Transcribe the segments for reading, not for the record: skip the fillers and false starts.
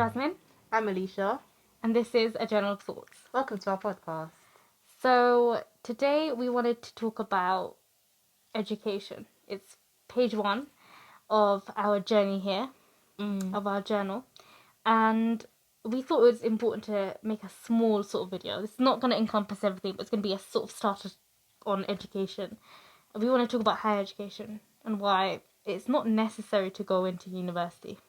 Jasmine, I'm Alicia. and this is A Journal of Thoughts. Welcome to our podcast. So, today we wanted to talk about education. It's page 1 of our journey here, of our journal, and we thought it was important to make a small sort of video. It's not going to encompass everything, but it's going to be a sort of starter on education. We want to talk about higher education and why it's not necessary to go into university.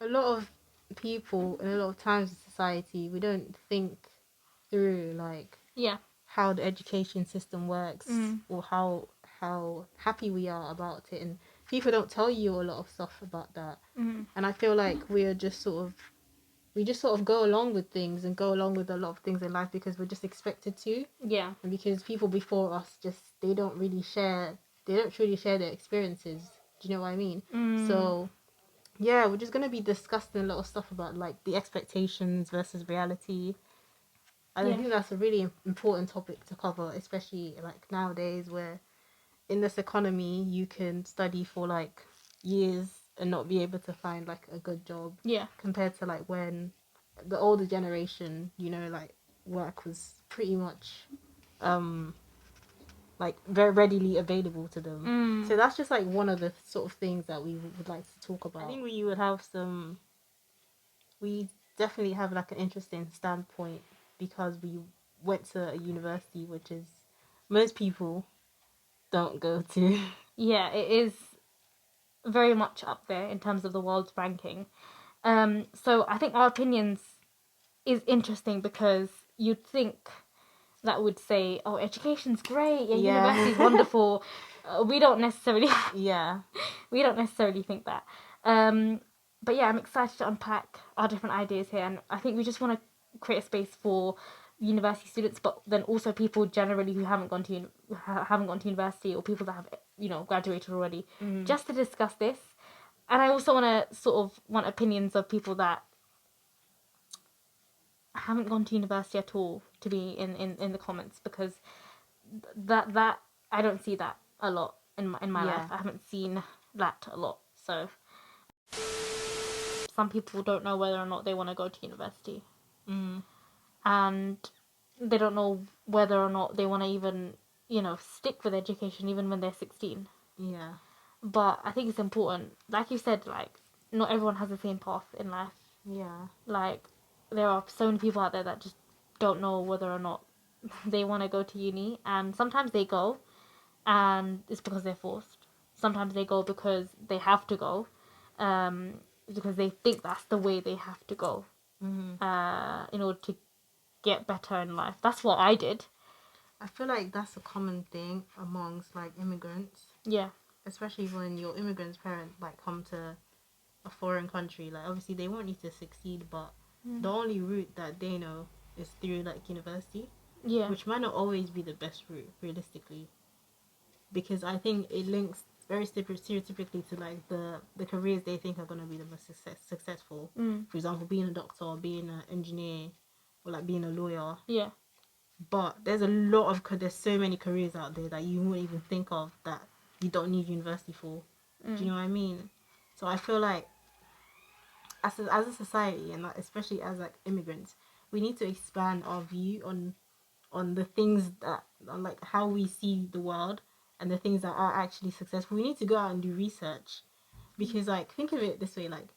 A lot of people and a lot of times in society, we don't think through Yeah. how the education system works or how happy we are about it, and people don't tell you a lot of stuff about that. And I feel like we just sort of go along with things and go along with a lot of things in life because we're just expected to. Yeah. And because people before us they don't truly share their experiences. Do you know what I mean? So yeah, we're just gonna be discussing a lot of stuff about like the expectations versus reality. I think that's a really important topic to cover, especially like nowadays where in this economy you can study for like years and not be able to find like a good job. Yeah. Compared to like when the older generation, like work was pretty much like very readily available to them. So that's just like one of the sort of things that we would like to talk about. I think we definitely have like an interesting standpoint because we went to a university which is most people don't go to. Yeah, it is very much up there in terms of the world's ranking. So I think our opinions is interesting because you'd think that would say, "Oh, education's great. Yeah, university's wonderful." We don't necessarily. We don't necessarily think that. But yeah, I'm excited to unpack our different ideas here, and I think we just want to create a space for university students, but then also people generally who haven't gone to university, or people that have graduated already, just to discuss this. And I also want opinions of people that haven't gone to university at all to be in the comments, because that I don't see that a lot in my life. I haven't seen that a lot. So some people don't know whether or not they want to go to university, and they don't know whether or not they want to even stick with education even when they're 16. Yeah. But I think it's important, like you said, like not everyone has the same path in life. Yeah. Like there are so many people out there that just don't know whether or not they want to go to uni, and sometimes they go and it's because they're forced. Sometimes they go because they have to go, because they think that's the way they have to go, in order to get better in life. That's what I did. I feel like that's a common thing amongst like immigrants. Yeah. Especially when your immigrant's parents like come to a foreign country. Like obviously they want you to succeed, but the only route that they know is through like university. Yeah. Which might not always be the best route, realistically. Because I think it links very stereotypically to like the careers they think are going to be the most successful. For example, being a doctor, or being an engineer, or like being a lawyer. Yeah. But there's so many careers out there that you wouldn't even think of that you don't need university for. Do you know what I mean? So I feel like as a society, and like, especially as like immigrants, we need to expand our view on the things that, on like how we see the world and the things that are actually successful. We need to go out and do research, because like think of it this way, like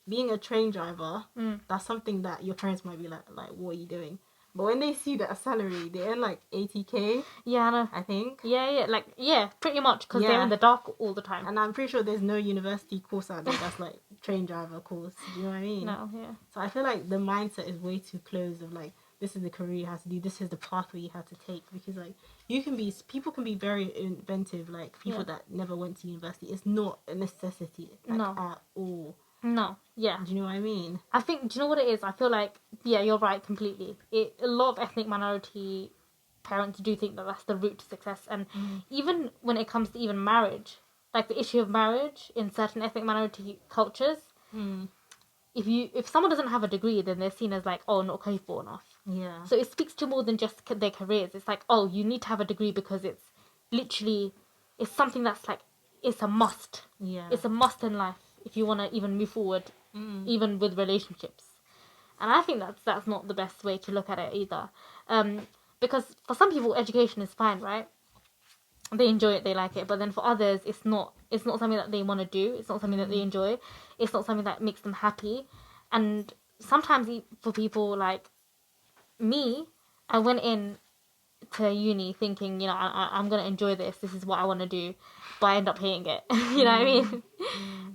being a train driver, that's something that your parents might be like what are you doing? But when they see that salary, they earn like 80k. Yeah, I know. I think. Yeah, pretty much, because they're in the dark all the time. And I'm pretty sure there's no university course out there that's like train driver course. Do you know what I mean? No, yeah. So I feel like the mindset is way too close of like, this is the career you have to do, this is the pathway you have to take, because like people can be very inventive, like people that never went to university. It's not a necessity at all. No, yeah. Do you know what I mean? I think, do you know what it is? I feel like, yeah, you're right completely. A lot of ethnic minority parents do think that that's the route to success. And even when it comes to even marriage, like the issue of marriage in certain ethnic minority cultures, if someone doesn't have a degree, then they're seen as like, oh, not capable enough. Yeah. So it speaks to more than just their careers. It's like, oh, you need to have a degree because it's literally, it's something that's like, it's a must. Yeah. It's a must in life if you want to even move forward even with relationships. And I think that's not the best way to look at it either. Because for some people, education is fine, right? They enjoy it, they like it. But then for others, it's not. It's not something that they want to do. It's not something that they enjoy. It's not something that makes them happy. And sometimes for people like me, I went in to uni thinking, I'm gonna enjoy this. This is what I want to do, but I end up hating it. You know what I mean?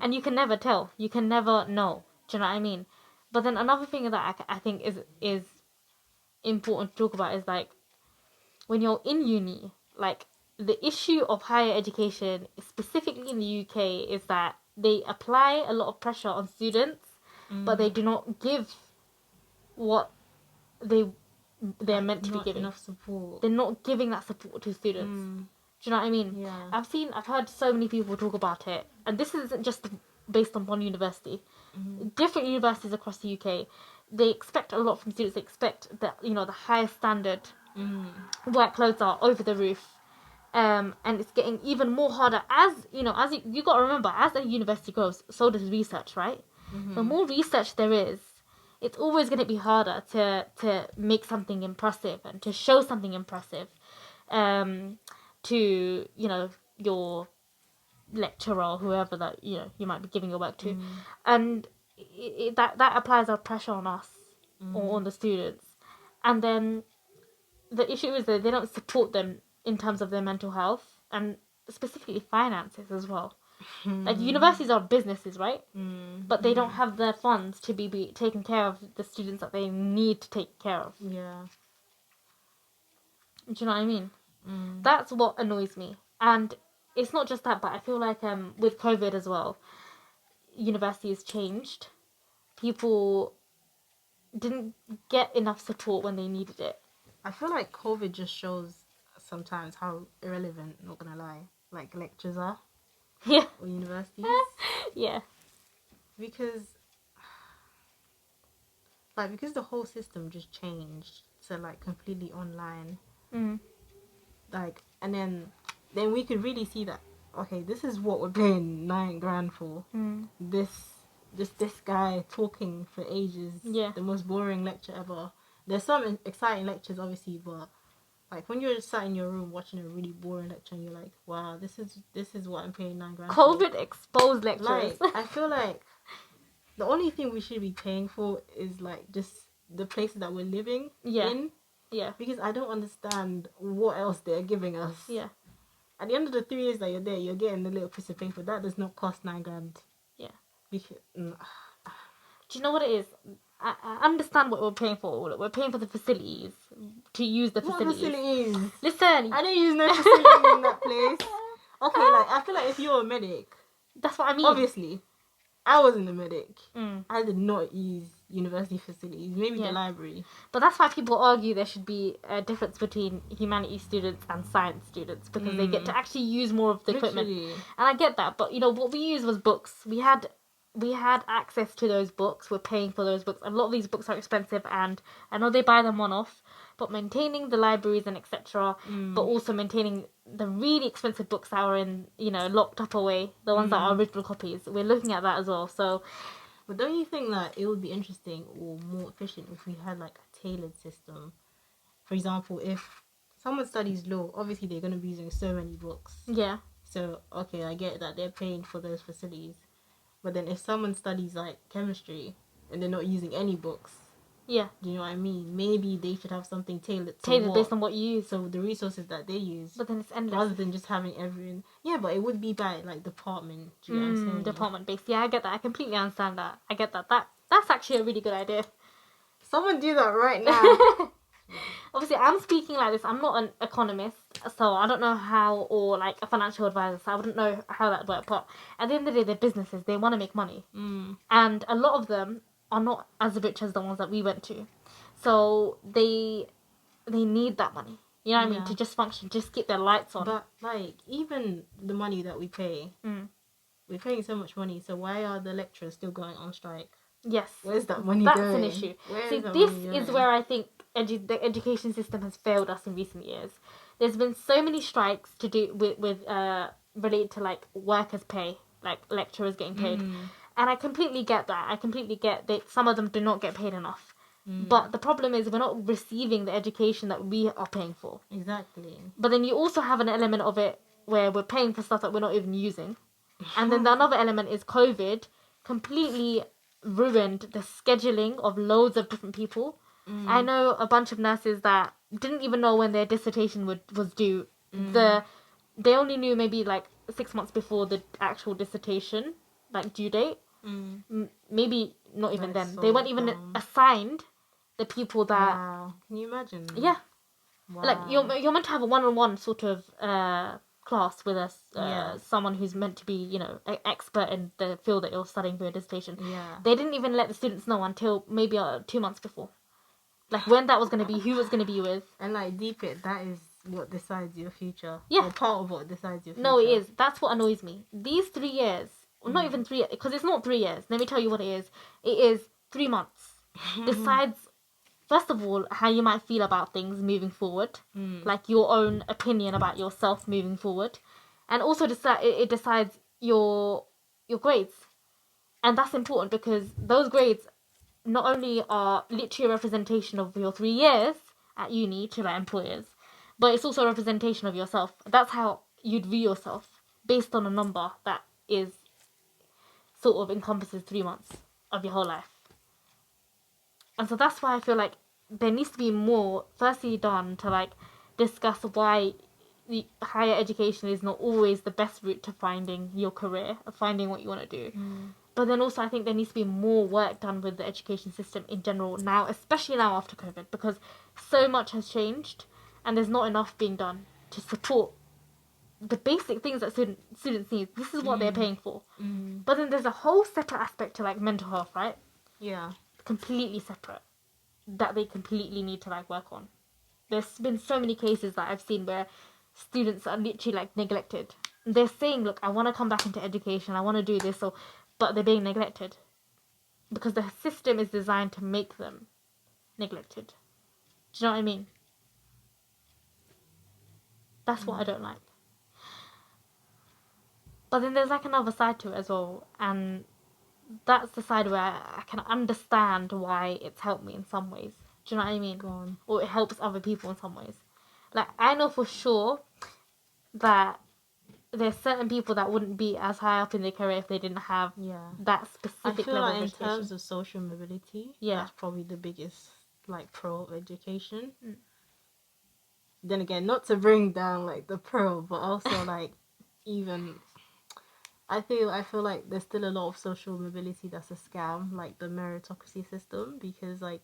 And you can never tell. You can never know. Do you know what I mean? But then another thing that I think is important to talk about is like when you're in uni, like the issue of higher education, specifically in the UK, is that they apply a lot of pressure on students, but they do not give what they're meant to be Not giving. enough support. They're not giving that support to students. Do you know what I mean? Yeah. I've heard so many people talk about it, and this isn't just based on one university. Different universities across the UK, they expect a lot from students. They expect that the highest standard workloads are over the roof, and it's getting even more harder as you got to remember, as a university grows, so does research, right? The more research there is, it's always going to be harder to make something impressive and to show something impressive to your lecturer or whoever that you might be giving your work to. And that applies a pressure on us or on the students. And then the issue is that they don't support them in terms of their mental health and specifically finances as well. Like universities are businesses, right? But they don't have the funds to be taking care of the students that they need to take care of. Yeah. Do you know what I mean? That's what annoys me. And it's not just that, but I feel like with COVID as well, universities changed. People didn't get enough support when they needed it. I feel like COVID just shows sometimes how irrelevant, not gonna lie, like lectures are. Yeah. Or universities. Yeah. Because the whole system just changed to like completely online. Like, and then we could really see that, okay, this is what we're paying $9,000 for. This guy talking for ages. Yeah. The most boring lecture ever. There's some exciting lectures, obviously, but like when you're just sat in your room watching a really boring lecture and you're like, wow, this is what I'm paying $9,000 COVID for. exposed lecturers. Like, I feel like the only thing we should be paying for is like just the places that we're living in. Yeah. Because I don't understand what else they're giving us. Yeah. At the end of the 3 years that you're there, you're getting a little piece of paper. That does not cost $9,000. Yeah. Because, do you know what it is? I understand what we're paying for. We're paying for the facilities to use the facilities. What facilities? Listen, I didn't use no facilities in that place. Okay, like I feel like if you're a medic, that's what I mean. obviously, I wasn't a medic. Mm. I did not use university facilities. Maybe the library. But that's why people argue there should be a difference between humanities students and science students, because they get to actually use more of the equipment. Literally. And I get that, but what we used was books. We had access to those books. We're paying for those books. A lot of these books are expensive, and I know they buy them one off, but maintaining the libraries and etc. But also maintaining the really expensive books that are in locked up away, the ones that are original copies. We're looking at that as well. So, but don't you think that it would be interesting or more efficient if we had like a tailored system? For example, if someone studies law, obviously they're going to be using so many books. Yeah. So, okay, I get that they're paying for those facilities. But then if someone studies like to and they're not using any books, yeah, do you know what I mean? Maybe they should have something tailored based on what you use. So the resources that they use. But then it's endless. Rather than just having everyone. Yeah, but it would be by like department. Do you know what I'm saying? Department based. Yeah, I get that. I completely understand that. I get that. That's actually a really good idea. Someone do that right now. Obviously, I'm speaking like this. I'm not an economist, so I don't know how, or like a financial advisor, so I wouldn't know how that works. But at the end of the day, they're businesses. They want to make money. And a lot of them are not as rich as the ones that we went to. So they need that money. You know what I mean? To just function, just keep their lights on. But like, even the money that we pay, we're paying so much money, so why are the lecturers still going on strike? Yes. Where's that money That's going? an issue. See, that this money is going? where I think the education system has failed us in recent years. There's been so many strikes to do with related to like workers' pay, like lecturers getting paid. And I completely get that. I completely get that some of them do not get paid enough. But the problem is we're not receiving the education that we are paying for. Exactly. But then you also have an element of it where we're paying for stuff that we're not even using. And then the another element is COVID completely ruined the scheduling of loads of different people. I know a bunch of nurses that didn't even know when their dissertation was due. They only knew maybe like 6 months before the actual dissertation like due date. Maybe not even That's then. so They weren't even dumb. assigned the people that. Wow. Can you imagine? Yeah, Wow. like you're meant to have a one-on-one sort of class with us, Yeah. someone who's meant to be, you know, an expert in the field that you're studying for your dissertation. Yeah. They didn't even let the students know until maybe 2 months before, like when that was going to be, who was going to be with. And like deep it, that is what decides your future. Yeah. Or part of what decides your future. No, it is. That's what annoys me. These 3 years, well, not even 3 years, because it's not 3 years. Let me tell you what it is. It is 3 months. Decides, first of all, how you might feel about things moving forward, like your own opinion about yourself moving forward, and also it decides your grades, and that's important because those grades not only are literally a representation of your 3 years at uni to like employers, but it's also a representation of yourself. That's how you'd view yourself based on a number that is sort of encompasses 3 months of your whole life. And so that's why I feel like there needs to be more firstly done to like discuss why the higher education is not always the best route to finding your career, of finding what you want to do. But then also I think there needs to be more work done with the education system in general now, especially now after COVID, because so much has changed and there's not enough being done to support the basic things that students need. This is what they're paying for. But then there's a whole separate aspect to like mental health, right? Yeah. Completely separate, that they completely need to like work on. There's been so many cases that I've seen where students are literally like neglected. They're saying, look, I want to come back into education, I want to do this, but they're being neglected because the system is designed to make them neglected. Do you know what I mean? That's what I don't like. But then there's like another side to it as well, and that's the side where I can understand why it's helped me in some ways. Do you know what I mean? Go on. Or it helps other people in some ways. Like, I know for sure that there's certain people that wouldn't be as high up in their career if they didn't have that I specific feel level like of in education. terms of social mobility, Yeah. that's probably the biggest like pro of education. Then again, not to bring down like the pro, but also like even I feel like there's still a lot of social mobility that's a scam, like the meritocracy system, because like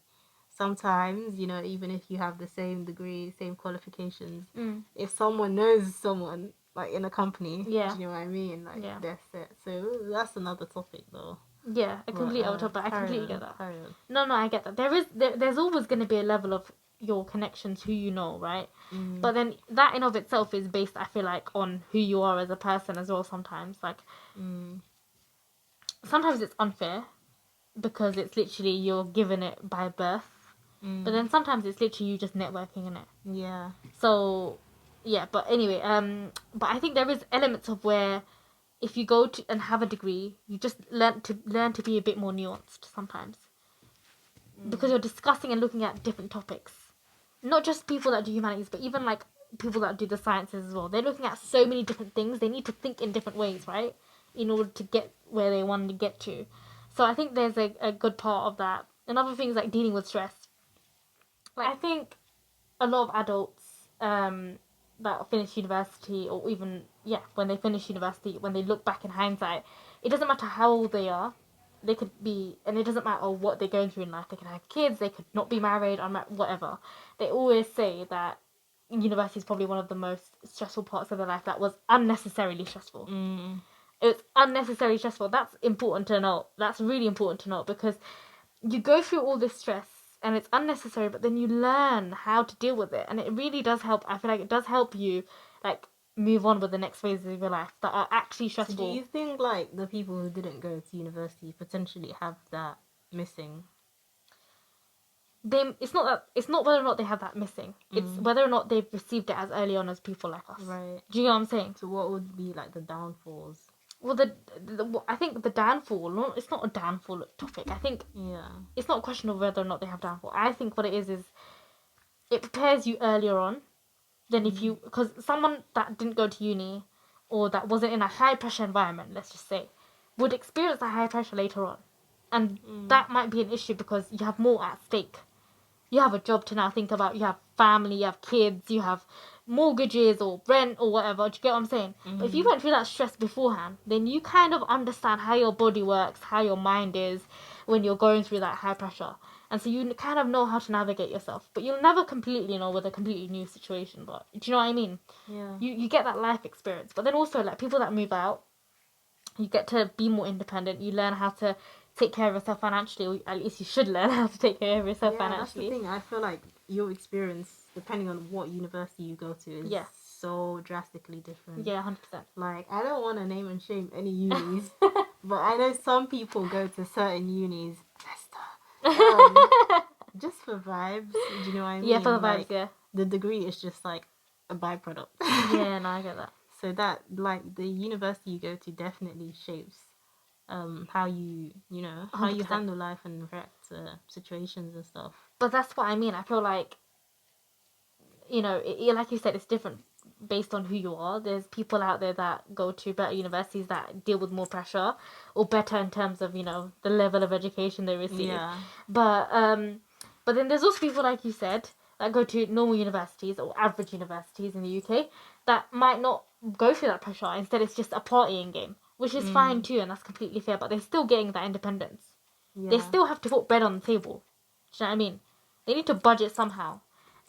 sometimes, you know, even if you have the same degree, same qualifications, if someone knows someone like in a company, do you know what I mean? Like that's it. So that's another topic though. Yeah, a complete other topic. I completely get that. Carry on. No, I get that. There's always going to be a level of your connections, who you know, right? But then that in of itself is based, I feel like, on who you are as a person as well. Sometimes, like, sometimes it's unfair because it's literally you're given it by birth. But then sometimes it's literally you just networking in it. Yeah. So, yeah. But anyway, but I think there is elements of where if you go to and have a degree, you just learn to be a bit more nuanced sometimes, because you're discussing and looking at different topics, not just people that do humanities, but even like people that do the sciences as well. They're looking at so many different things. They need to think in different ways, right, in order to get where they want to get to. So I think there's a good part of that. Another thing is like dealing with stress. Like, I think a lot of adults that finish university, or even when they finish university, when they look back in hindsight, it doesn't matter how old they are. They could be, and it doesn't matter what they're going through in life. They could have kids, they could not be married, or whatever. They always say that university is probably one of the most stressful parts of their life that was unnecessarily stressful. It's unnecessarily stressful. That's important to know. That's really important to know, because you go through all this stress and it's unnecessary, but then you learn how to deal with it, and it really does help. I feel like it does help you like move on with the next phases of your life that are actually stressful. So do you think like the people who didn't go to university potentially have that missing? It's not whether or not they have that missing. It's whether or not they've received it as early on as people like us. Right. Do you know what I'm saying? So what would be like the downfalls? Well, I think the downfall. No, it's not a downfall topic. I think Yeah. it's not a question of whether or not they have downfall. I think what it is it prepares you earlier on than if you, because someone that didn't go to uni or that wasn't in a high pressure environment, let's just say, would experience that high pressure later on, and that might be an issue because you have more at stake. You have a job to now think about. You have family, you have kids, you have mortgages or rent or whatever. Do you get what I'm saying? But if you went through that stress beforehand, then you kind of understand how your body works, how your mind is when you're going through that high pressure. And so you kind of know how to navigate yourself. But you'll never completely know with a completely new situation. But do you know what I mean? Yeah. You get that life experience. But then also, like, people that move out, you get to be more independent. You learn how to take care of yourself financially, or at least you should learn how to take care of yourself Yeah, that's the financially. thing. I feel like your experience, depending on what university you go to, is Yeah. so drastically different. Yeah, 100%. Like, I don't want to name and shame any unis, but I know some people go to certain unis just for vibes. Do you know what I mean? Yeah, for the vibes, Like, yeah. the degree is just like a byproduct. Yeah, no, I get that. So that, like, the university you go to definitely shapes how how you 100%. handle life and react to situations and stuff. But that's what I mean. I feel like, like you said, it's different based on who you are. There's people out there that go to better universities that deal with more pressure or better in terms of, the level of education they receive. Yeah. But then there's also people, like you said, that go to normal universities or average universities in the UK that might not go through that pressure. Instead, it's just a partying game, which is fine too, and that's completely fair. But they're still getting that independence. They Yeah. still have to put bread on the table. Do you know what I mean? They need to budget somehow,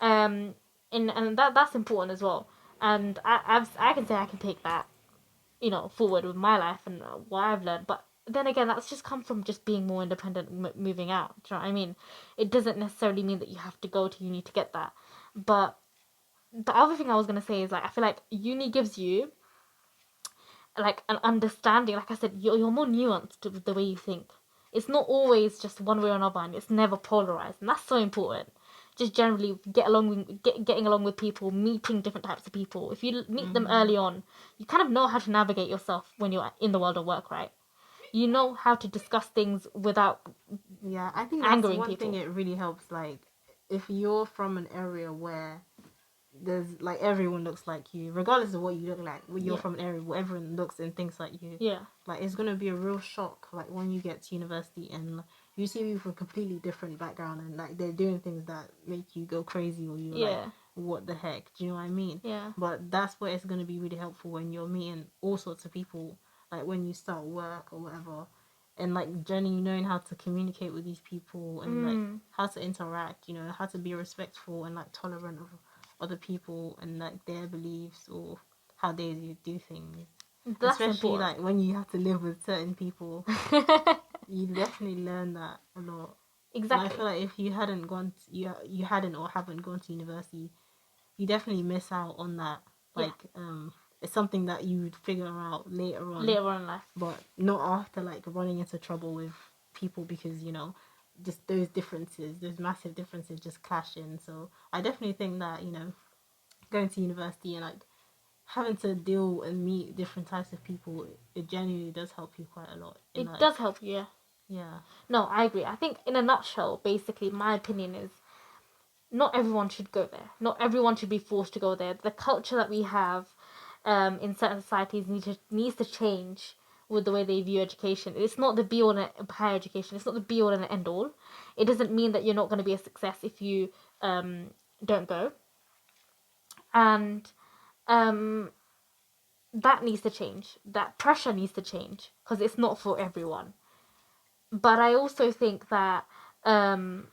um, and that's important as well. And I can say I can take that, forward with my life and what I've learned. But then again, that's just come from just being more independent, moving out. Do you know what I mean? It doesn't necessarily mean that you have to go to uni to get that. But the other thing I was gonna say is, like, I feel like uni gives you like an understanding. Like I said, you're more nuanced with the way you think. It's not always just one way or another, and it's never polarized, and that's so important. Just generally getting along with people, meeting different types of people. If you meet them early on, you kind of know how to navigate yourself when you're in the world of work, right? You know how to discuss things without Yeah, I think that's angering one thing people. it really helps. Like, if you're from an area where there's like everyone looks like you, regardless of what you look like, when you're Yeah. from an area where everyone looks and thinks like you, Yeah. like, it's gonna be a real shock. Like, when you get to university and like, you see people from a completely different background and like they're doing things that make you go crazy, or you're like, Yeah. what the heck? Do you know what I mean? Yeah. But that's where it's gonna be really helpful when you're meeting all sorts of people, like when you start work or whatever, and like generally knowing how to communicate with these people and like how to interact, how to be respectful and like tolerant of other people and like their beliefs or how they do things. That's Especially important. like when you have to live with certain people, you definitely learn that a lot. And I feel Exactly. like if you hadn't you hadn't or haven't gone to university, you definitely miss out on that. Yeah. Like, it's something that you would figure out later on, Later on in life. but not after like running into trouble with people because just those differences, those massive differences, just clashing. So I definitely think that going to university and like having to deal and meet different types of people, it genuinely does help you quite a lot in It like, does help you, yeah. yeah. No, I agree. I think in a nutshell, basically, my opinion is not everyone should go there. Not everyone should be forced to go there. The culture that we have in certain societies needs to change with the way they view education. It's not the be all and higher education. It's not the be all and end all. It doesn't mean that you're not going to be a success if you don't go. And um, that needs to change. That pressure needs to change because it's not for everyone. But I also think that um,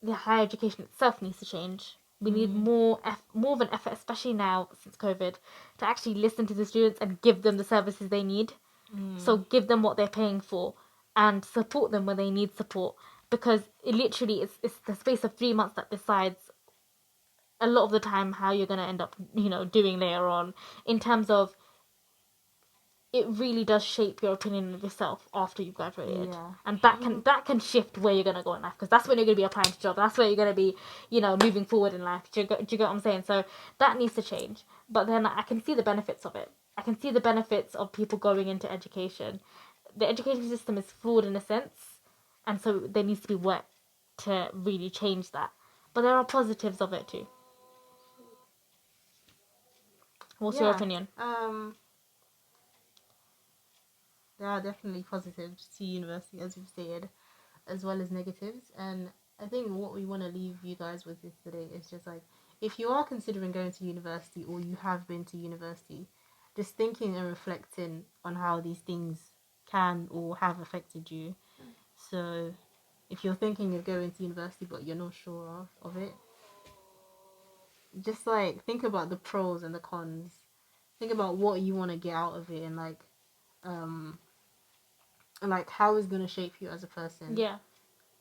the higher education itself needs to change. We need more of an effort, especially now since COVID, to actually listen to the students and give them the services they need. So give them what they're paying for and support them when they need support, because it literally it's the space of 3 months that decides a lot of the time how you're going to end up doing later on, in terms of it really does shape your opinion of yourself after you've graduated. Yeah. And that can shift where you're gonna go in life, because that's when you're gonna be applying to jobs. That's where you're gonna be, moving forward in life. Do you get what I'm saying? So that needs to change. But then I can see the benefits of it. I can see the benefits of people going into education. The education system is flawed in a sense, and so there needs to be work to really change that. But there are positives of it too. What's your Yeah. opinion? There are definitely positives to university, as you've stated, as well as negatives. And I think what we want to leave you guys with this today is just like, if you are considering going to university or you have been to university, just thinking and reflecting on how these things can or have affected you. So if you're thinking of going to university but you're not sure of it, just like think about the pros and the cons. Think about what you want to get out of it, um and like how it's going to shape you as a person. Yeah.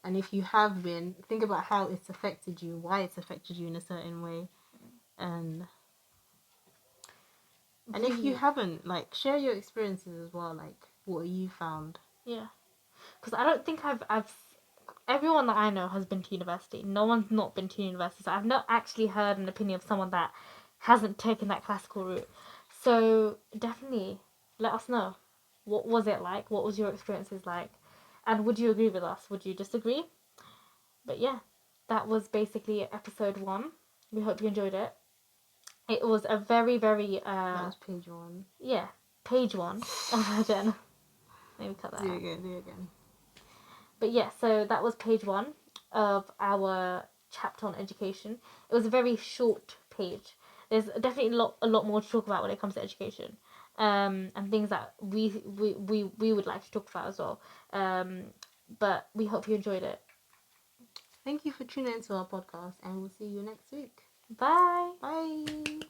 And if you have been, think about how it's affected you, why it's affected you in a certain way. And if you haven't, like, share your experiences as well, like what you found. Yeah. Because I don't think I've everyone that I know has been to university. No one's not been to university. So I've not actually heard an opinion of someone that hasn't taken that classical route. So definitely let us know. What was it like? What was your experiences like? And would you agree with us? Would you disagree? But yeah, that was basically episode 1. We hope you enjoyed it. It was a very, very That was page 1. yeah, page 1. Oh, Jen. Maybe cut that Do it out. again, do it again. But yeah, so that was page 1 of our chapter on education. It was a very short page. There's definitely a lot more to talk about when it comes to education, and things that we would like to talk about as well. But we hope you enjoyed it. Thank you for tuning into our podcast, and we'll see you next week. Bye. Bye.